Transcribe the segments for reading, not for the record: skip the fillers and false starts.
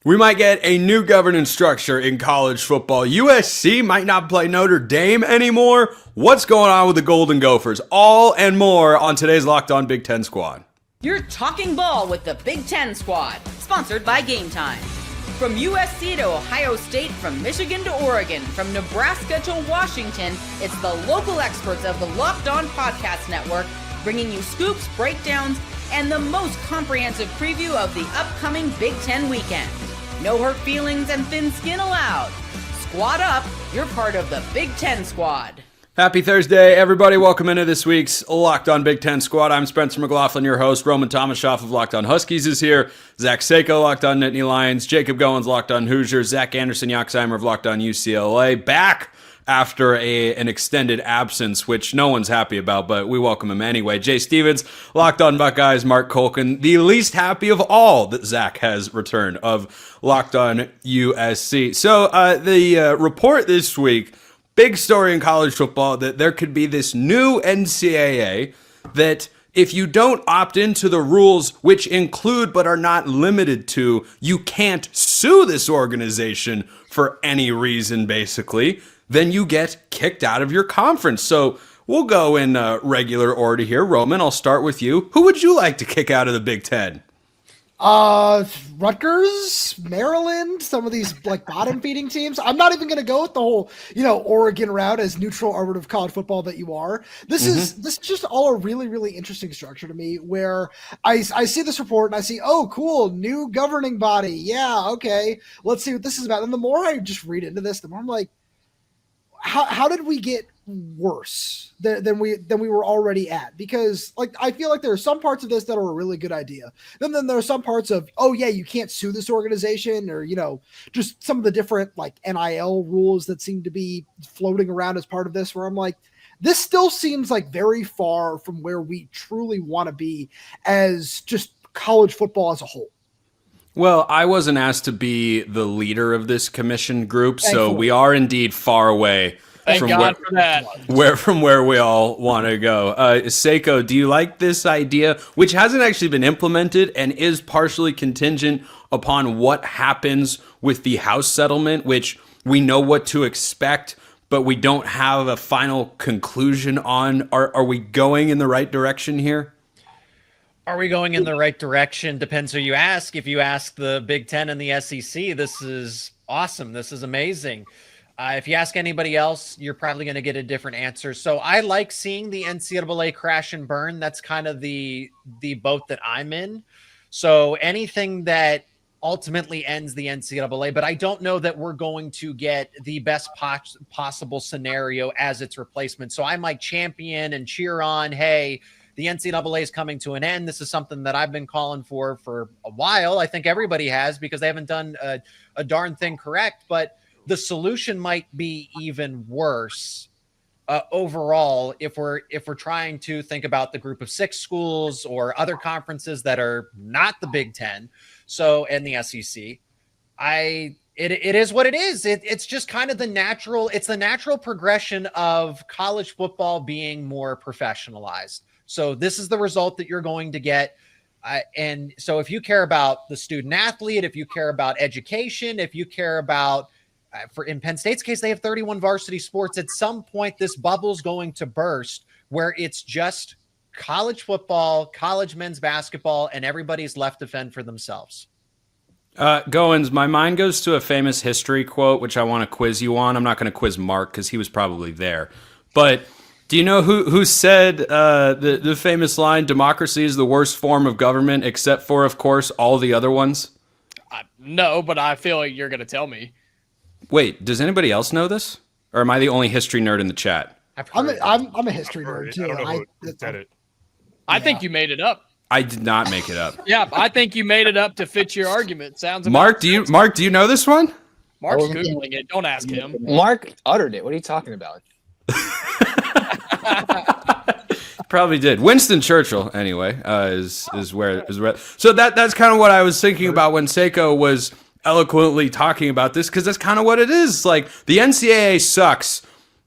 We might get a new governance structure in college football. USC might not play Notre Dame anymore. What's going on with the Golden Gophers? All and more on today's Locked On Big Ten Squad. You're talking ball with the Big Ten Squad, sponsored by Game Time. From USC to Ohio State, from Michigan to Oregon, from Nebraska to Washington, it's the local experts of the Locked On Podcast Network bringing you scoops, breakdowns, and the most comprehensive preview of the upcoming Big Ten weekend. No hurt feelings and thin skin allowed. Squad up, you're part of the Big Ten Squad. Happy Thursday, everybody. Welcome into this week's Locked On Big Ten Squad. I'm Spencer McLaughlin, your host. Roman Tomashaw of Locked On Huskies is here. Zach Seiko, Locked On Nittany Lions. Jacob Goins, Locked On Hoosiers. Zach Anderson-Yoxheimer of Locked On UCLA. Back after an extended absence, which no one's happy about, but we welcome him anyway. Jay Stevens, Locked On Buckeyes. Mark Colkin, the least happy of all that Zach has returned, of Locked On USC. So the report this week, big story in college football, that there could be this new NCAA that if you don't opt into the rules, which include but are not limited to, you can't sue this organization for any reason, basically, then you get kicked out of your conference. So we'll go in regular order here. Roman, I'll start with you. Who would you like to kick out of the Big Ten? Rutgers, Maryland, some of these like bottom feeding teams. I'm not even going to go with the whole, Oregon route as neutral arbiter of college football that you are. This is just all a really, really interesting structure to me, where I see this report and I see, oh, cool, new governing body. Yeah. Okay. Let's see what this is about. And the more I just read into this, the more I'm like, how did we get worse than we were already at? Because I feel like there are some parts of this that are a really good idea. Then there are some parts of, oh yeah, you can't sue this organization, or just some of the different NIL rules that seem to be floating around as part of this, where I'm like, this still seems like very far from where we truly want to be as just college football as a whole. Well, I wasn't asked to be the leader of this commission group, so we are indeed far away from where we all want to go. Seiko, do you like this idea, which hasn't actually been implemented and is partially contingent upon what happens with the House settlement, which we know what to expect, but we don't have a final conclusion on? Are we going in the right direction here? Are we going in the right direction? Depends who you ask. If you ask the Big Ten and the SEC, this is awesome. This is amazing. If you ask anybody else, you're probably going to get a different answer. So I like seeing the NCAA crash and burn. That's kind of the boat that I'm in. So anything that ultimately ends the NCAA, but I don't know that we're going to get the best possible scenario as its replacement. So I might champion and cheer on, hey, the NCAA is coming to an end. This is something that I've been calling for a while. I think everybody has, because they haven't done a darn thing correct. But the solution might be even worse overall if we're trying to think about the group of 6 schools or other conferences that are not the Big Ten. So, and the SEC, it is what it is. It's just kind of the natural progression of college football being more professionalized. So this is the result that you're going to get. And so if you care about the student athlete, if you care about education, if you care about, in Penn State's case, they have 31 varsity sports. At some point, this bubble's going to burst where it's just college football, college men's basketball, and everybody's left to fend for themselves. Goins, my mind goes to a famous history quote, which I want to quiz you on. I'm not going to quiz Mark because he was probably there. But do you know who said the famous line, democracy is the worst form of government, except for, of course, all the other ones? No, but I feel like you're going to tell me. Wait, does anybody else know this? Or am I the only history nerd in the chat? I'm a history nerd, too. I don't know who said it. I think you made it up. I did not make it up. Yeah, I think you made it up to fit your argument. Sounds Mark, do you know this one? Mark's Googling it. Don't ask him. Mark uttered it. What are you talking about? Probably did. Winston Churchill, anyway, is where. So that's kind of what I was thinking about when Seiko was eloquently talking about this, because that's kind of what it is. Like, the NCAA sucks,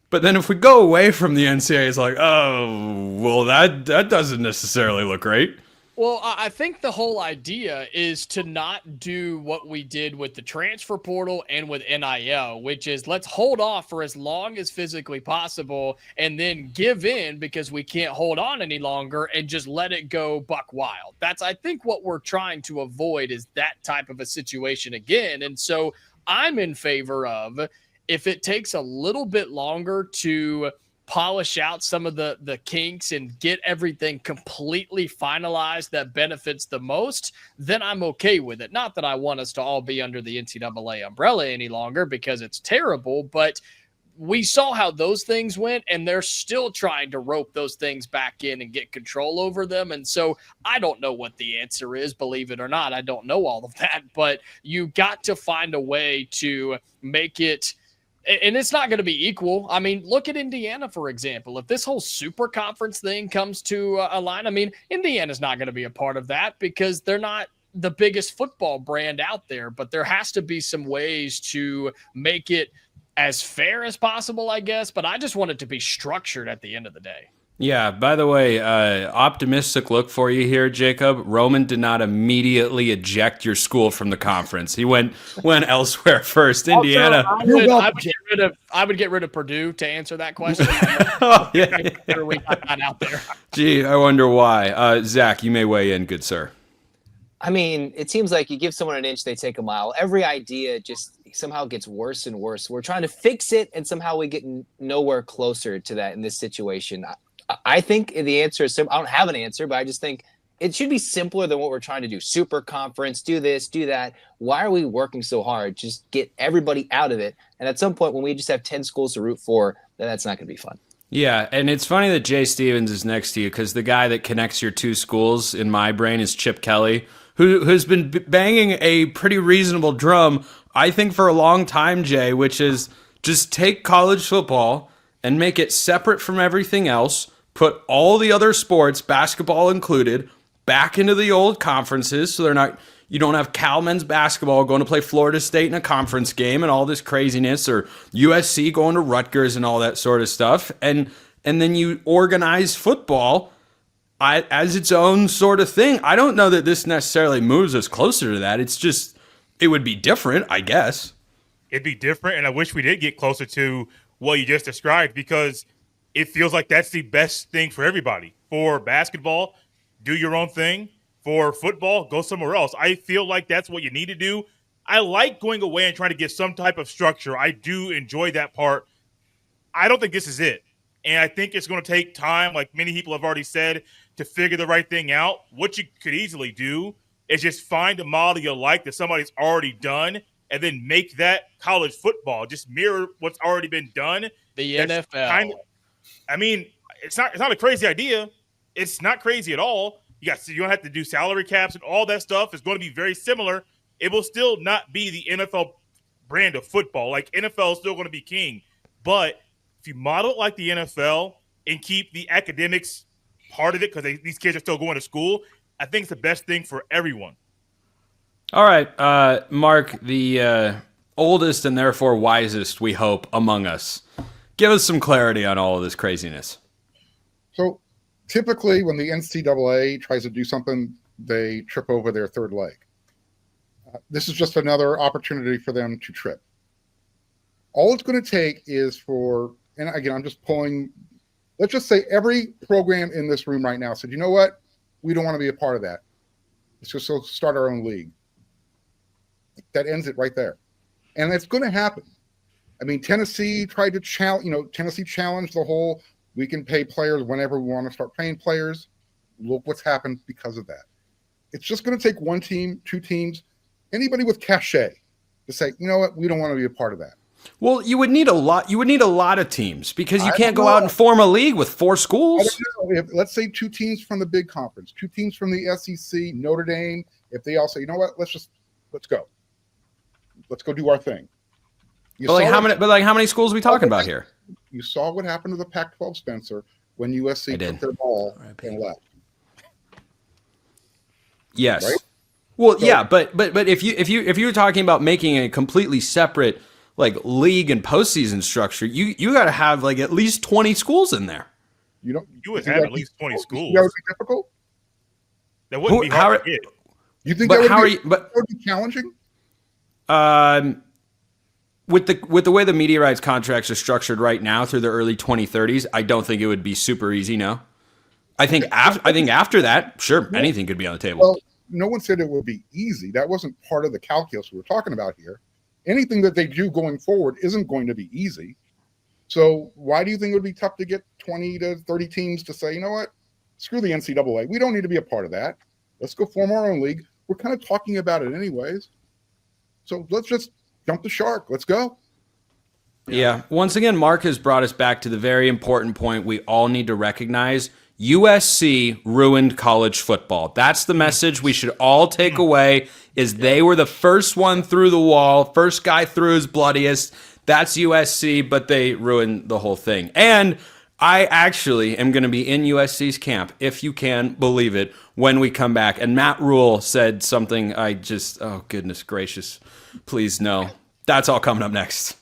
but then if we go away from the NCAA, it's like, oh, well, that doesn't necessarily look great. Well, I think the whole idea is to not do what we did with the transfer portal and with NIL, which is let's hold off for as long as physically possible and then give in because we can't hold on any longer and just let it go buck wild. That's, I think, what we're trying to avoid is that type of a situation again. And so I'm in favor of, if it takes a little bit longer to polish out some of the kinks and get everything completely finalized that benefits the most, then I'm okay with it. Not that I want us to all be under the NCAA umbrella any longer because it's terrible, but we saw how those things went, and they're still trying to rope those things back in and get control over them. And so I don't know what the answer is, believe it or not. I don't know all of that, but you got to find a way to make it. And it's not going to be equal. I mean, look at Indiana, for example. If this whole super conference thing comes to a line, I mean, Indiana's not going to be a part of that because they're not the biggest football brand out there. But there has to be some ways to make it as fair as possible, I guess. But I just want it to be structured at the end of the day. Yeah, by the way, optimistic look for you here, Jacob. Roman did not immediately eject your school from the conference. He went elsewhere first. Indiana. I would get rid of Purdue to answer that question. Oh, yeah. We got that out there. Gee, I wonder why. Zach, you may weigh in, good sir. I mean, it seems like you give someone an inch, they take a mile. Every idea just somehow gets worse and worse. We're trying to fix it, and somehow we get nowhere closer to that in this situation. I think the answer is simple. I don't have an answer, but I just think it should be simpler than what we're trying to do. Super conference, do this, do that. Why are we working so hard? Just get everybody out of it. And at some point when we just have 10 schools to root for, then that's not going to be fun. Yeah, and it's funny that Jay Stevens is next to you because the guy that connects your two schools in my brain is Chip Kelly, who's been banging a pretty reasonable drum, I think, for a long time, Jay, which is just take college football and make it separate from everything else. Put all the other sports, basketball included, back into the old conferences so you don't have Cal men's basketball going to play Florida State in a conference game and all this craziness, or USC going to Rutgers and all that sort of stuff. And then you organize football as its own sort of thing. I don't know that this necessarily moves us closer to that. It's just, it would be different, I guess. It'd be different, and I wish we did get closer to what you just described because it feels like that's the best thing for everybody. For basketball, do your own thing. For football, go somewhere else. I feel like that's what you need to do. I like going away and trying to get some type of structure. I do enjoy that part. I don't think this is it. And I think it's going to take time, like many people have already said, to figure the right thing out. What you could easily do is just find a model you like that somebody's already done and then make that college football. Just mirror what's already been done. The NFL. I mean, it's not a crazy idea. It's not crazy at all. You don't have to do salary caps and all that stuff. It's going to be very similar. It will still not be the NFL brand of football. Like, NFL is still going to be king. But if you model it like the NFL and keep the academics part of it because these kids are still going to school, I think it's the best thing for everyone. All right, Mark, the oldest and therefore wisest, we hope, among us. Give us some clarity on all of this craziness. So typically when the NCAA tries to do something, they trip over their third leg. This is just another opportunity for them to trip. All it's going to take is for, and again, I'm just pulling, let's just say every program in this room right now said, you know what? We don't want to be a part of that. Let's just start our own league. That ends it right there. And it's going to happen. I mean, Tennessee tried to Tennessee challenged the whole, we can pay players whenever we want to start paying players. Look what's happened because of that. It's just going to take one team, two teams, anybody with cachet to say, you know what, we don't want to be a part of that. Well, you would need a lot. You would need a lot of teams because you can't go out and form a league with 4 schools. I don't know. Let's say 2 teams from the big conference, 2 teams from the SEC, Notre Dame. If they all say, you know what, let's go. Let's go do our thing. But how many schools are we talking about here? You saw what happened to the Pac-12, Spencer, when USC took their ball and left. Yes. Right? Well, so, yeah, but if you were talking about making a completely separate like league and postseason structure, you got to have like at least 20 schools in there. You would have at least 20 schools. That would be difficult. That wouldn't be hard to get. You think But that would be challenging? With the way the media rights contracts are structured right now through the early 2030s, I don't think it would be super easy. No, I think after that, sure, anything could be on the table. Well, no one said it would be easy. That wasn't part of the calculus we were talking about here. Anything that they do going forward isn't going to be easy. So why do you think it would be tough to get 20 to 30 teams to say, you know what, screw the NCAA. We don't need to be a part of that. Let's go form our own league. We're kind of talking about it anyways. So let's just jump the shark. Let's go. Yeah. Once again, Mark has brought us back to the very important point we all need to recognize. USC ruined college football. That's the message we should all take away, is they were the first one through the wall, first guy through his bloodiest. That's USC, but they ruined the whole thing. And I actually am going to be in USC's camp, if you can believe it, when we come back. And Matt Rule said something oh, goodness gracious, please no. That's all coming up next.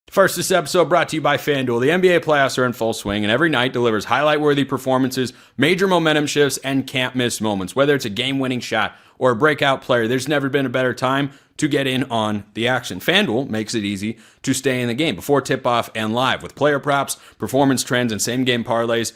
First, this episode brought to you by FanDuel. The NBA playoffs are in full swing, and every night delivers highlight-worthy performances, major momentum shifts, and can't-miss moments. Whether it's a game-winning shot or a breakout player, there's never been a better time to get in on the action. FanDuel makes it easy to stay in the game before tip-off and live. With player props, performance trends, and same-game parlays,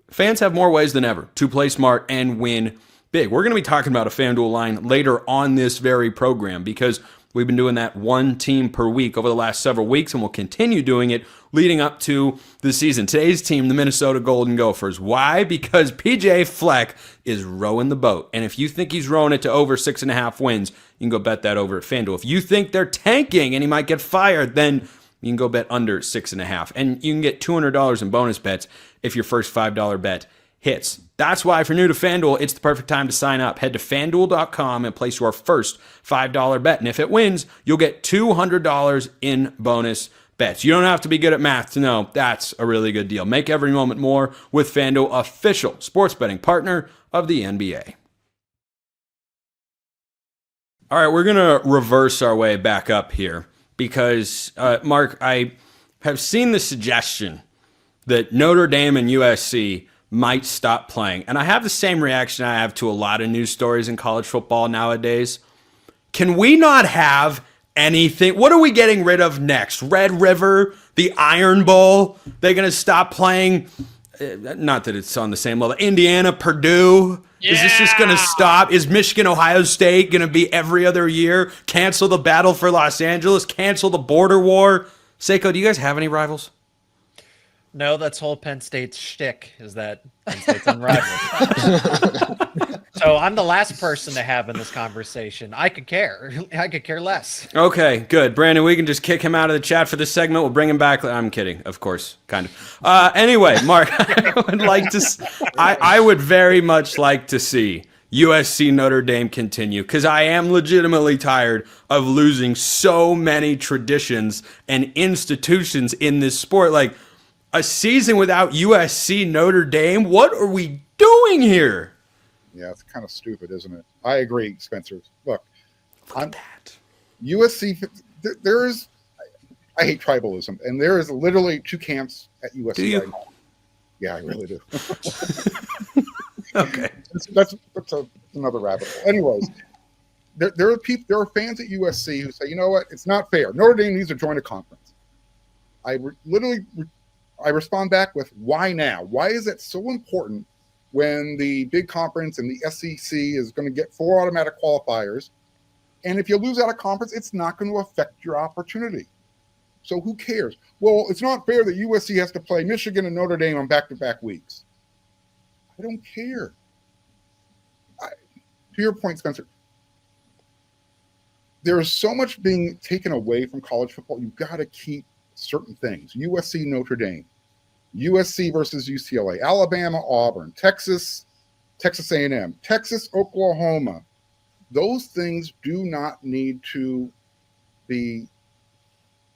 fans have more ways than ever to play smart and win big. We're going to be talking about a FanDuel line later on this very program because we've been doing that one team per week over the last several weeks, and we'll continue doing it leading up to the season. Today's team, the Minnesota Golden Gophers. Why? Because P.J. Fleck is rowing the boat. And if you think he's rowing it to over 6.5 wins, you can go bet that over at FanDuel. If you think they're tanking and he might get fired, then you can go bet under 6.5. And you can get $200 in bonus bets if your first $5 bet hits. That's why if you're new to FanDuel, it's the perfect time to sign up. Head to FanDuel.com and place your first $5 bet. And if it wins, you'll get $200 in bonus bets. You don't have to be good at math to know that's a really good deal. Make every moment more with FanDuel, official sports betting partner of the NBA. All right, we're going to reverse our way back up here because, Mark, I have seen the suggestion that Notre Dame and USC might stop playing. And I have the same reaction I have to a lot of news stories in college football nowadays. Can we not have anything? What are we getting rid of next? Red River, the Iron Bowl? They're going to stop playing? Not that it's on the same level. Indiana, Purdue? Yeah. Is this just going to stop? Is Michigan, Ohio State going to be every other year? Cancel the battle for Los Angeles? Cancel the border war? Seiko, do you guys have any rivals? No, that's whole Penn State's shtick is that Penn State's unrivaled. So I'm the last person to have in this conversation. I could care. I could care less. Okay, good. Brandon, we can just kick him out of the chat for this segment. We'll bring him back. I'm kidding, of course, kind of. Anyway, Mark, I would very much like to see USC Notre Dame continue because I am legitimately tired of losing so many traditions and institutions in this sport. Like, a season without USC Notre Dame? What are we doing here? Yeah, it's kind of stupid, isn't it? I agree, Spencer. Look at that. USC, there is, I hate tribalism, and there is literally two camps at USC. Do you? Right now. Yeah, I really do. Okay. That's another rabbit hole. Anyways, there are fans at USC who say, you know what, it's not fair. Notre Dame needs to join a conference. I respond back with, why now? Why is it so important when the big conference and the SEC is going to get 4 automatic qualifiers? And if you lose out of conference, it's not going to affect your opportunity. So who cares? Well, it's not fair that USC has to play Michigan and Notre Dame on back-to-back weeks. I don't care. To your point, Spencer, there is so much being taken away from college football. You've got to keep certain things. USC, Notre Dame, USC versus UCLA, Alabama, Auburn, Texas A&M, Texas, Oklahoma. Those things do not need to be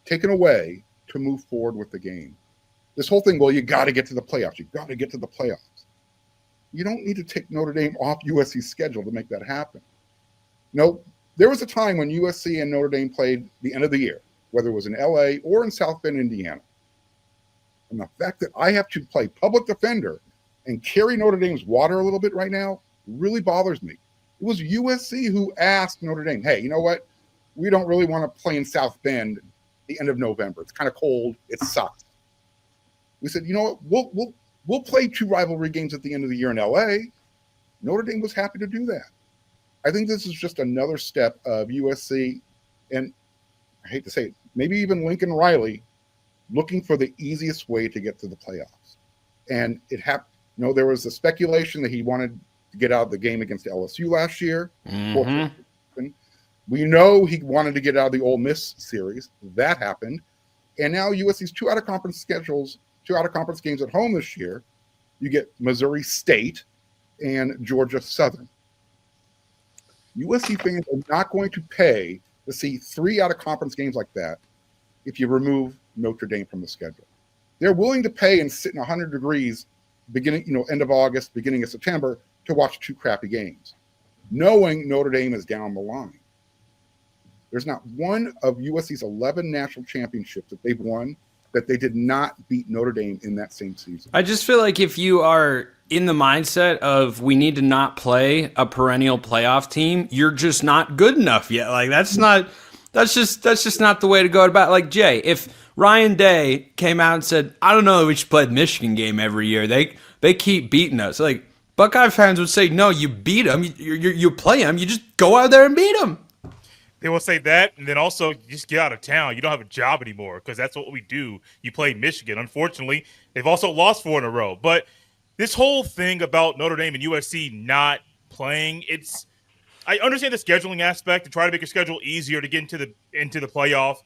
taken away to move forward with the game. This whole thing, well, you got to get to the playoffs. You got to get to the playoffs. You don't need to take Notre Dame off USC's schedule to make that happen. No, there was a time when USC and Notre Dame played the end of the year, whether it was in LA or in South Bend, Indiana. And the fact that I have to play public defender and carry Notre Dame's water a little bit right now really bothers me. It was USC who asked Notre Dame, hey, you know what? We don't really want to play in South Bend the end of November. It's kind of cold. It sucks. We said, you know what? We'll play 2 rivalry games at the end of the year in LA. Notre Dame was happy to do that. I think this is just another step of USC, and I hate to say it, maybe even Lincoln Riley looking for the easiest way to get to the playoffs. And it happened. You know, there was a speculation that he wanted to get out of the game against LSU last year. We know he wanted to get out of the Ole Miss series. That happened. And now USC's 2 out-of-conference games at home this year. You get Missouri State and Georgia Southern. USC fans are not going to pay to see 3 out-of-conference games like that if you remove Notre Dame from the schedule. They're willing to pay and sit in 100 degrees end of August, beginning of September, to watch 2 crappy games, knowing Notre Dame is down the line. There's not one of USC's 11 national championships that they've won that they did not beat Notre Dame in that same season. I just feel like if you are in the mindset of we need to not play a perennial playoff team, you're just not good enough yet. Like that's just not the way to go about it. Like Jay, if Ryan Day came out and said, I don't know, we should play the Michigan game every year. They keep beating us. Like Buckeye fans would say, no, you beat them. You play them. You just go out there and beat them. They will say that, and then also you just get out of town. You don't have a job anymore because that's what we do. You play Michigan. Unfortunately, they've also lost 4 in a row. But this whole thing about Notre Dame and USC not playing, I understand the scheduling aspect to try to make your schedule easier to get into the playoff.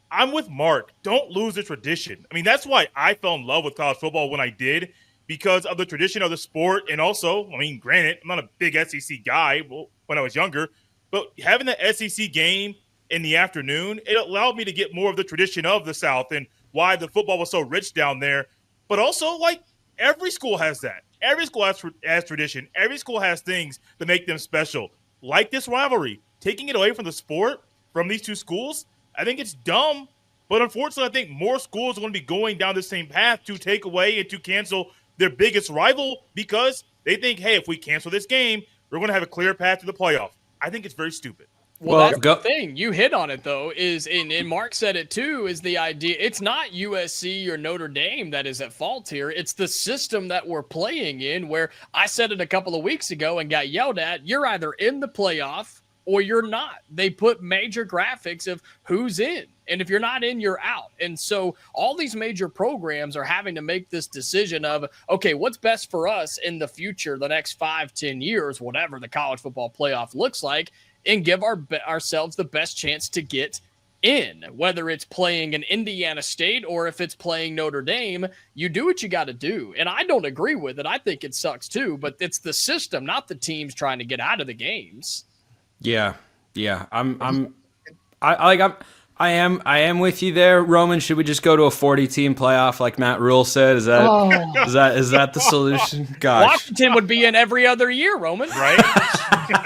I'm with Mark. Don't lose the tradition. I mean, that's why I fell in love with college football when I did, because of the tradition of the sport. And also, I mean, granted, I'm not a big SEC guy when I was younger, but having the SEC game in the afternoon, it allowed me to get more of the tradition of the South and why the football was so rich down there. But also, like, every school has that. Every school has tradition. Every school has things that make them special. Like this rivalry. Taking it away from the sport, from these 2 schools, I think it's dumb. But unfortunately, I think more schools are going to be going down the same path to take away and to cancel their biggest rival because they think, hey, if we cancel this game, we're going to have a clear path to the playoff. I think it's very stupid. Well, that's the thing. You hit on it, though, and Mark said it, too, is the idea. It's not USC or Notre Dame that is at fault here. It's the system that we're playing in where I said it a couple of weeks ago and got yelled at. You're either in the playoff or you're not. They put major graphics of who's in. And if you're not in, you're out. And so all these major programs are having to make this decision of, okay, what's best for us in the future, the next 5-10 years, whatever the college football playoff looks like, and give ourselves the best chance to get in. Whether it's playing in Indiana State or if it's playing Notre Dame, you do what you got to do. And I don't agree with it. I think it sucks too, but it's the system, not the teams trying to get out of the games. Yeah. I am with you there, Roman. Should we just go to a 40-team playoff like Matt Rule said? Is that the solution? Gosh, Washington would be in every other year, Roman. Right?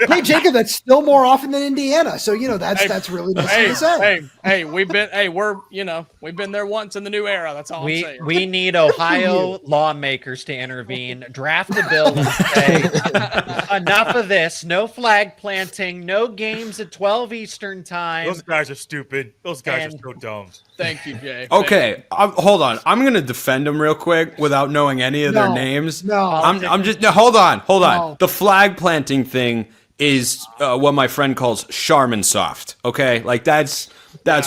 Hey, Jacob, that's still more often than Indiana. So that's really nice to say. We've been there once in the new era. That's all I'm saying. We need Ohio lawmakers to intervene, draft a bill and say enough of this. No flag planting, no games at 12 Eastern time. Those guys are stupid. Those guys are so dumb. Thank you, Jay. Okay, hold on. I'm gonna defend them real quick without knowing any of their names. Hold on. No. The flag planting thing is what my friend calls Charmin soft. Okay, like that's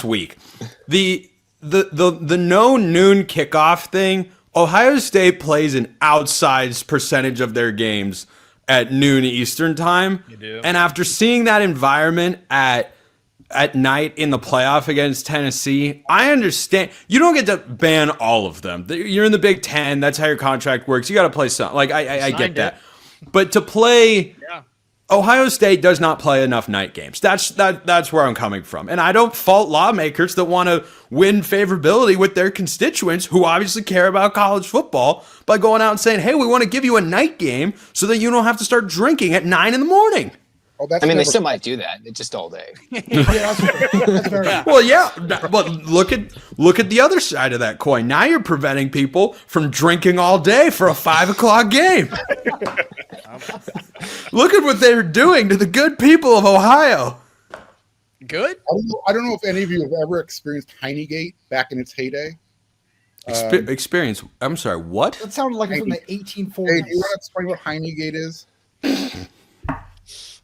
weak. The no noon kickoff thing. Ohio State plays an outsized percentage of their games at noon Eastern time. You do. And after seeing that environment at night in the playoff against Tennessee, I understand. You don't get to ban all of them. You're in the Big Ten. That's how your contract works. You got to play some. Like, I get that. But to play, Ohio State does not play enough night games. That's where I'm coming from. And I don't fault lawmakers that want to win favorability with their constituents who obviously care about college football by going out and saying, hey, we want to give you a night game so that you don't have to start drinking at 9 in the morning. Oh, that's I mean, they never- still might do that. It's just all day. Yeah, that's very Well, yeah, but look at the other side of that coin. Now you're preventing people from drinking all day for a 5 o'clock game. Look at what they're doing to the good people of Ohio. Good. I don't know if any of you have ever experienced Heinegate back in its heyday. Experience. I'm sorry. What? That sounded like it's from the Hey, 1840s. do you want to explain what Heinegate is?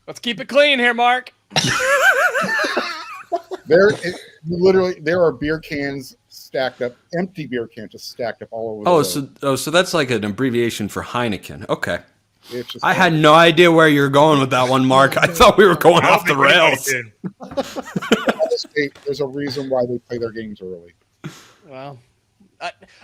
Let's keep it clean here, Mark. There are beer cans stacked up, empty beer cans just stacked up all over the road. So that's like an abbreviation for Heineken. Okay. It's just I had no idea where you were going with that one, Mark. I thought we were going off the rails. There's a reason why they play their games early. Well,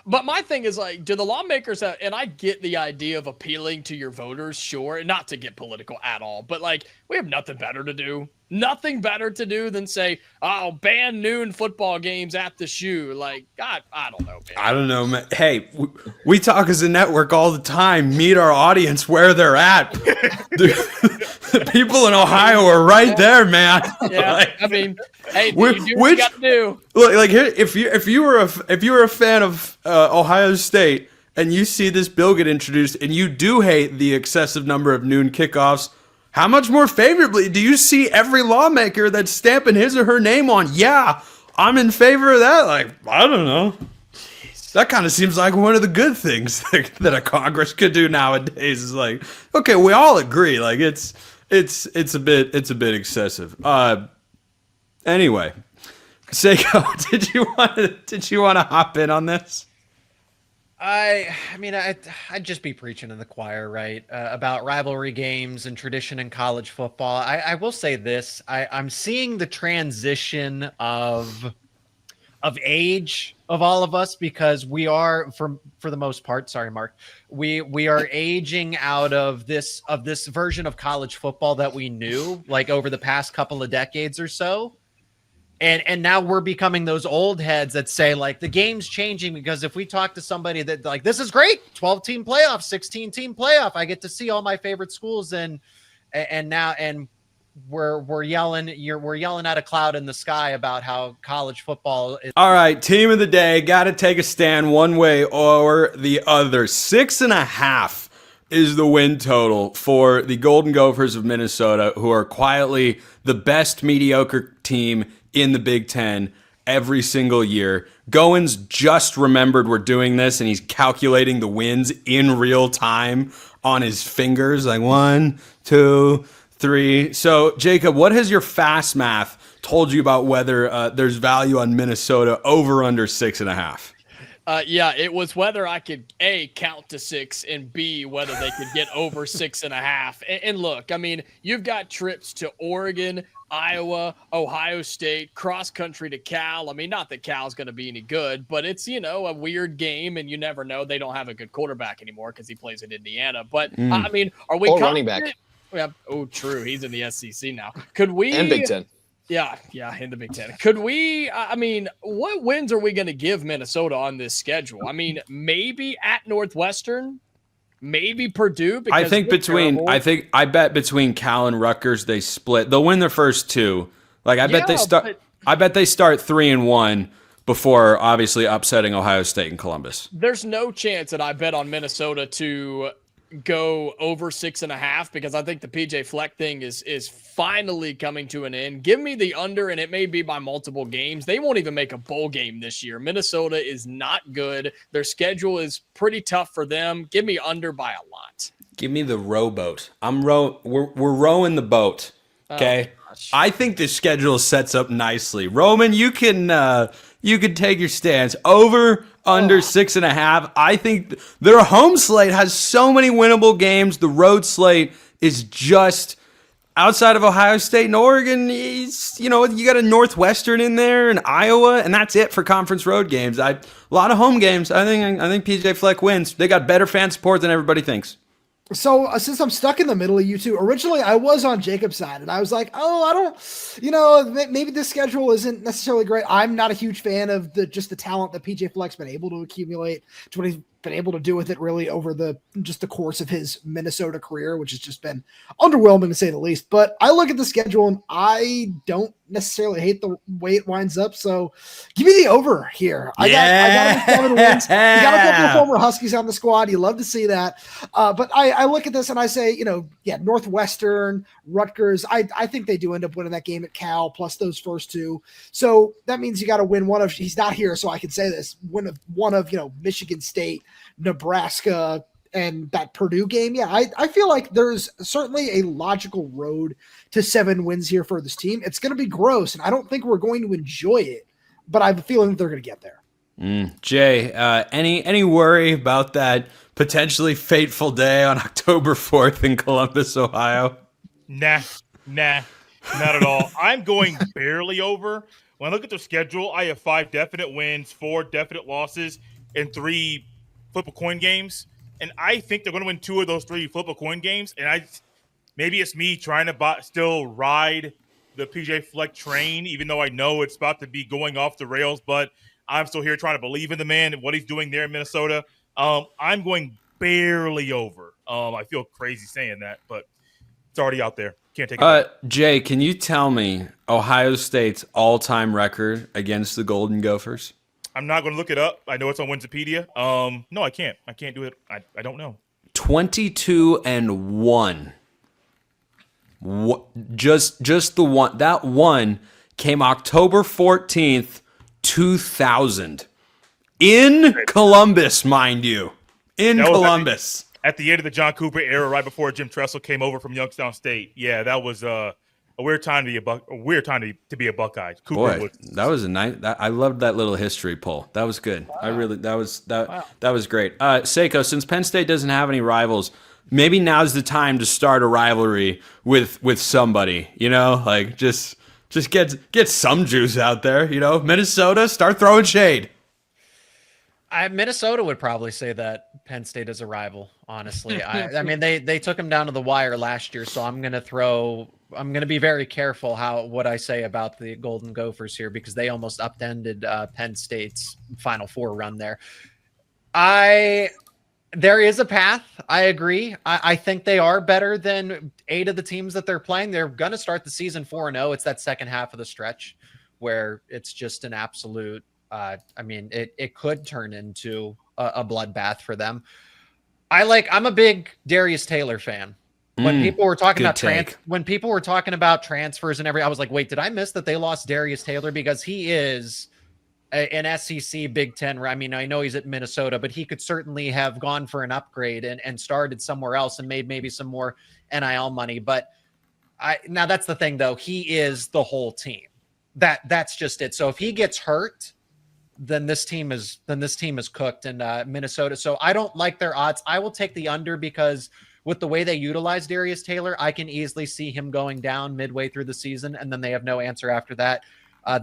but my thing is like, do the lawmakers have, and I get the idea of appealing to your voters, sure, and not to get political at all, but like, we have nothing better to do. Nothing better to do than say, oh, ban noon football games at the shoe. Like, I don't know, man. I don't know, man. Hey, we talk as a network all the time. Meet our audience where they're at. The people in Ohio are right there, man. Yeah, Like, I mean, hey, you do what you got to do. Look, like here, if you were a fan of Ohio State and you see this bill get introduced and you do hate the excessive number of noon kickoffs, how much more favorably do you see every lawmaker that's stamping his or her name on? Yeah, I'm in favor of that. Like, I don't know. That kind of seems like one of the good things that a Congress could do nowadays. Is like, okay, we all agree. Like, it's a bit excessive. Anyway, Seiko, did you want to hop in on this? I mean, I'd just be preaching in the choir, right? About rivalry games and tradition in college football. I will say this: I'm seeing the transition of age of all of us, because we are, for the most part, sorry, Mark, we are aging out of this version of college football that we knew like over the past couple of decades or so. And now we're becoming those old heads that say like the game's changing, because if we talk to somebody that like, this is great, 12-team playoff, 16-team playoff, I get to see all my favorite schools, and now we're yelling at a cloud in the sky about how college football is. All right, team of the day, got to take a stand one way or the other. 6.5 is the win total for the Golden Gophers of Minnesota, who are quietly the best mediocre team in the Big Ten every single year. Goins just remembered we're doing this, and he's calculating the wins in real time on his fingers, like 1, 2, 3. So, Jacob, what has your fast math told you about whether there's value on Minnesota over under 6.5? Yeah, it was whether I could A, count to 6, and B, whether they could get over 6.5. And look, I mean, you've got trips to Oregon, Iowa, Ohio State, cross country to Cal. I mean, not that Cal's going to be any good, but it's, a weird game, and you never know. They don't have a good quarterback anymore because he plays in Indiana. But I mean, are we running back? Yeah. Oh, true. He's in the SEC now. Could we? And Big Ten. Yeah, in the Big Ten. Could we, I mean, what wins are we going to give Minnesota on this schedule? I mean, maybe at Northwestern, maybe Purdue. Because I bet between Cal and Rutgers, they split. They'll win their first 2. Like, I bet they start 3-1 before obviously upsetting Ohio State and Columbus. There's no chance that I bet on Minnesota to go over 6.5, because I think the P.J. Fleck thing is finally coming to an end. Give me the under, and it may be by multiple games. They won't even make a bowl game this year. Minnesota is not good. Their schedule is pretty tough for them. Give me under by a lot. Give me the rowboat. We're rowing the boat. Okay. Oh, I think the schedule sets up nicely. Roman, you can take your stance. Over, under 6.5. I think their home slate has so many winnable games. The road slate is just outside of Ohio State and Oregon. You got a Northwestern in there and Iowa, and that's it for conference road games. A lot of home games. I think PJ Fleck wins. They got better fan support than everybody thinks. So since I'm stuck in the middle of you two, originally I was on Jacob's side, and I was like, oh, I don't, maybe this schedule isn't necessarily great. I'm not a huge fan of the talent that PJ Fleck's been able to accumulate. been able to do with it really over the course of his Minnesota career, which has just been underwhelming to say the least. But I look at the schedule and I don't necessarily hate the way it winds up. So give me the over here. I got 7 wins. You got a couple of former Huskies on the squad. You love to see that. But I look at this and I say, Northwestern, Rutgers, I think they do end up winning that game at Cal plus those first 2. So that means you got to win he's not here, so I can say this, win one of Michigan State, Nebraska, and that Purdue game. Yeah, I feel like there's certainly a logical road to 7 wins here for this team. It's going to be gross, and I don't think we're going to enjoy it, but I have a feeling that they're going to get there. Jay, any worry about that potentially fateful day on October 4th in Columbus, Ohio? Nah, not at all. I'm going barely over. When I look at their schedule, I have 5 definite wins, 4 definite losses, and 3 flip a coin games. And I think they're going to win 2 of those 3 flip a coin games. And maybe it's me trying to still ride the P.J. Fleck train, even though I know it's about to be going off the rails. But I'm still here trying to believe in the man and what he's doing there in Minnesota. I'm going barely over. I feel crazy saying that, but it's already out there. Can't take it back. Jay, can you tell me Ohio State's all-time record against the Golden Gophers? I'm not going to look it up. I know it's on Wikipedia. No, I can't. I can't do it. I don't know. 22-1. Just the one. That one came October 14th, 2000. In Columbus, mind you. In Columbus. At the end of the John Cooper era, right before Jim Tressel came over from Youngstown State. Yeah, that was a weird time to be to be a Buckeye. Cooper Boy, that was a nice. I loved that little history poll. That was good. Wow. That was great. Seiko, since Penn State doesn't have any rivals, maybe now's the time to start a rivalry with somebody. Like just get some juice out there. Minnesota, start throwing shade. Minnesota would probably say that Penn State is a rival, honestly. I mean, they took him down to the wire last year, so I'm going to be very careful what I say about the Golden Gophers here because they almost upended Penn State's Final Four run there. There is a path. I agree. I think they are better than 8 of the teams that they're playing. They're going to start the season 4-0. It's that second half of the stretch where it's just an absolute it could turn into a bloodbath for them. I'm a big Darius Taylor fan. When people were talking about transfers and everything, I was like, wait, did I miss that they lost Darius Taylor? Because he is an SEC Big Ten. I mean, I know he's at Minnesota, but he could certainly have gone for an upgrade and started somewhere else and made maybe some more NIL money. But now that's the thing, though. He is the whole team. That's just it. So if he gets hurt, then this team is cooked in Minnesota. So I don't like their odds. I will take the under because with the way they utilize Darius Taylor, I can easily see him going down midway through the season, and then they have no answer after that.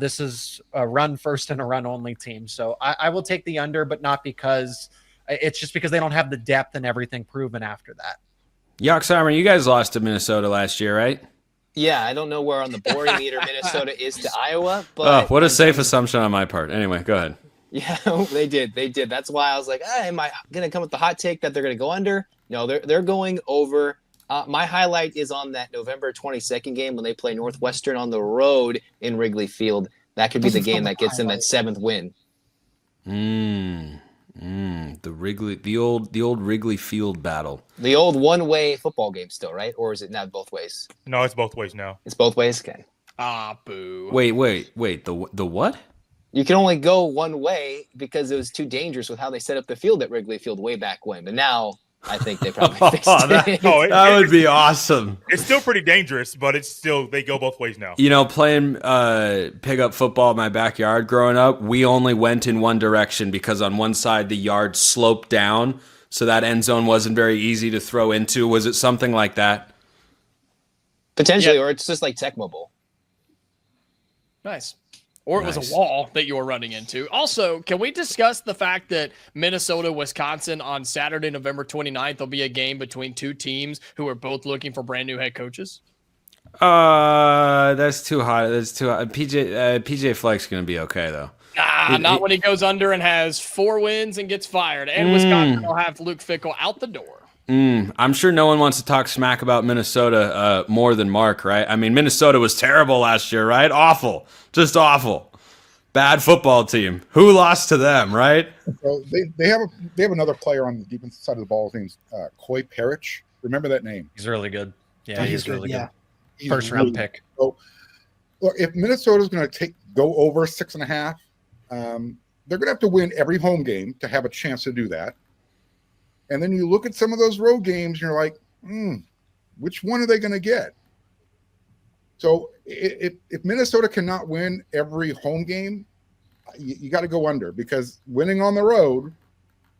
This is a run first and a run only team. So I will take the under, but not because it's just because they don't have the depth and everything proven after that. Yoxheimer, you guys lost to Minnesota last year, right? Yeah, I don't know where on the boring meter Minnesota is to Iowa, but what a safe assumption on my part. Anyway, go ahead. Yeah, they did. That's why I was like, am I going to come with the hot take that they're going to go under? No, they're going over. My highlight is on that November 22nd game when they play Northwestern on the road in Wrigley Field. That could be the game that gets them that 7th win. The old Wrigley Field battle. The old one-way football game still, right? Or is it now both ways? No, it's both ways now. It's both ways? Okay. Boo. Wait. The what? You can only go one way because it was too dangerous with how they set up the field at Wrigley Field way back when. But now I think they probably fixed it. That would be awesome. It's still pretty dangerous, but they go both ways now. Playing pickup football in my backyard growing up, we only went in one direction because on one side the yard sloped down, so that end zone wasn't very easy to throw into. Was it something like that? Potentially, or it's just like Tecmo Bowl. Nice. Or it was a wall that you were running into. Also, can we discuss the fact that Minnesota, Wisconsin on Saturday, November 29th will be a game between 2 teams who are both looking for brand new head coaches? That's too hot. PJ Fleck's going to be okay, though. Not when he goes under and has 4 wins and gets fired. And Wisconsin will have Luke Fickell out the door. I'm sure no one wants to talk smack about Minnesota more than Mark, right? I mean, Minnesota was terrible last year, right? Awful. Just awful. Bad football team. Who lost to them, right? So they have another player on the defensive side of the ball. His name's Coy Parrish. Remember that name? He's really good. Yeah, he's really good. He's First round pick. So, look, if Minnesota's going to go over 6.5, they're going to have to win every home game to have a chance to do that. And then you look at some of those road games, and you're like, which one are they going to get? So if Minnesota cannot win every home game, you got to go under, because winning on the road,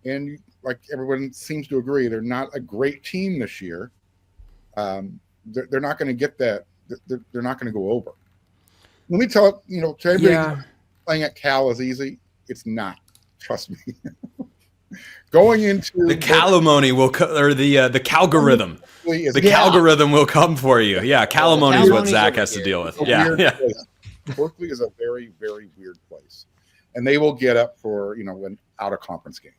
and like everyone seems to agree, they're not a great team this year. They're not going to get that. They're not going to go over. Let me tell to everybody, playing at Cal is easy. It's not. Trust me. Going into the calamony will or the calgorithm. The calgorithm will come for you. Yeah, calamony is what Zach has to deal with. Yeah. Berkeley is a very, very weird place, and they will get up for an out of conference game,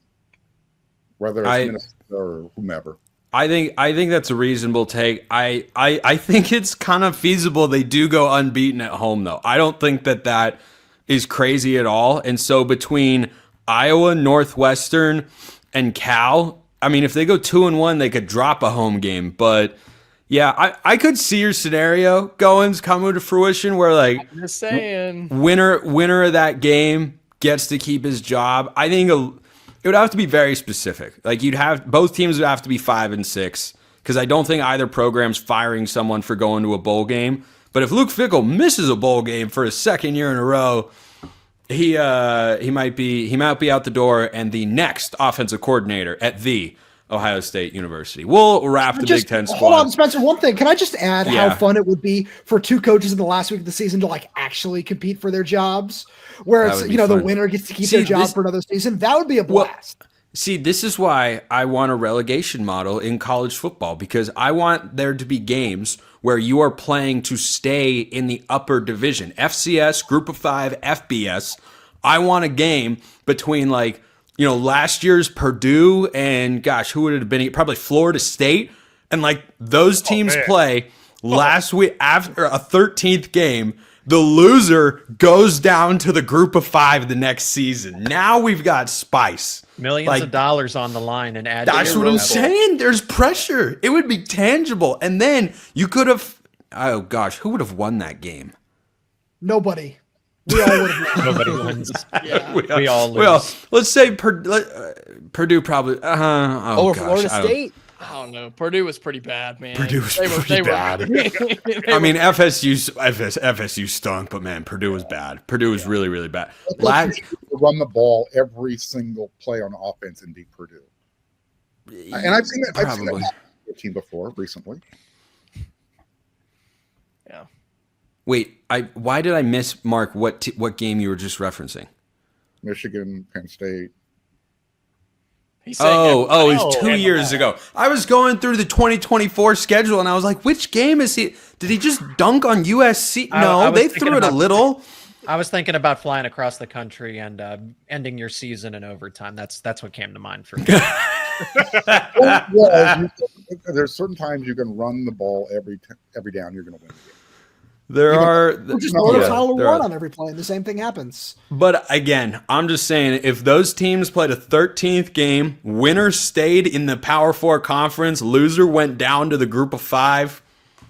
whether it's Minnesota or whomever. I think that's a reasonable take. I think it's kind of feasible they do go unbeaten at home, though. I don't think that is crazy at all. And so between Iowa, Northwestern, and Cal, I mean, if they go 2-1, they could drop a home game. But yeah, I could see your scenario coming to fruition where I'm just saying, winner of that game gets to keep his job. I think it would have to be very specific. Like both teams would have to be 5-6, because I don't think either program's firing someone for going to a bowl game. But if Luke Fickell misses a bowl game for his second year in a row, he might be out the door, and the next offensive coordinator at the Ohio State University. We'll wrap the Big Ten squad. Hold on, Spencer. One thing. Can I just add how fun it would be for 2 coaches in the last week of the season to actually compete for their jobs, where it's the winner gets to keep their job for another season? That would be a blast. Well, see, this is why I want a relegation model in college football, because I want there to be games where you are playing to stay in the upper division. FCS, Group of 5, FBS. I want a game between last year's Purdue and who would it have been? Probably Florida State. And those teams play last week after a 13th game. The loser goes down to the Group of 5 the next season. Now we've got spice. Millions of dollars on the line, and add. That's what I'm saying. There's pressure. It would be tangible. And then you could have, who would have won that game? Nobody. We all would have won. Nobody wins. Yeah. We all lose. Well, let's say Purdue probably. Florida State. I don't know. Purdue was pretty bad, man. Purdue was pretty bad. I mean, FSU stunk, but man, Purdue was bad. Purdue was really, really bad. Run the ball every single play on offense and beat Purdue. And I've seen that. I've seen that team before recently. Yeah. Wait, why did I miss, Mark, what game you were just referencing? Michigan, Penn State. It was 2 years ago. I was going through the 2024 schedule, and I was like, which game is he? Did he just dunk on USC? No, they threw it a little. I was thinking about flying across the country and ending your season in overtime. That's what came to mind for me. There's certain times you can run the ball every down, you're going to win the game. Just throw the title one on every play, and the same thing happens. But again, I'm just saying, if those teams played a 13th game, winner stayed in the Power 4 conference, loser went down to the Group of 5,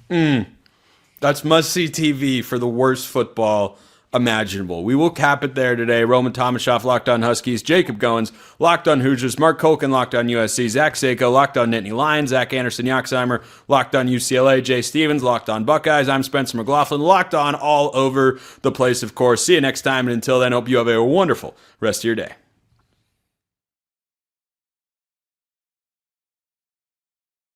that's must-see TV for the worst football imaginable. We will cap it there today. Roman Tomashaw, Locked On Huskies. Jacob Goins, Locked On Hoosiers. Mark Colkin, Locked On USC. Zach Seiko, Locked On Nittany Lions. Zach Anderson, Yoxheimer, Locked On UCLA. Jay Stevens, Locked On Buckeyes. I'm Spencer McLaughlin, Locked On all over the place, of course. See you next time, and until then, hope you have a wonderful rest of your day.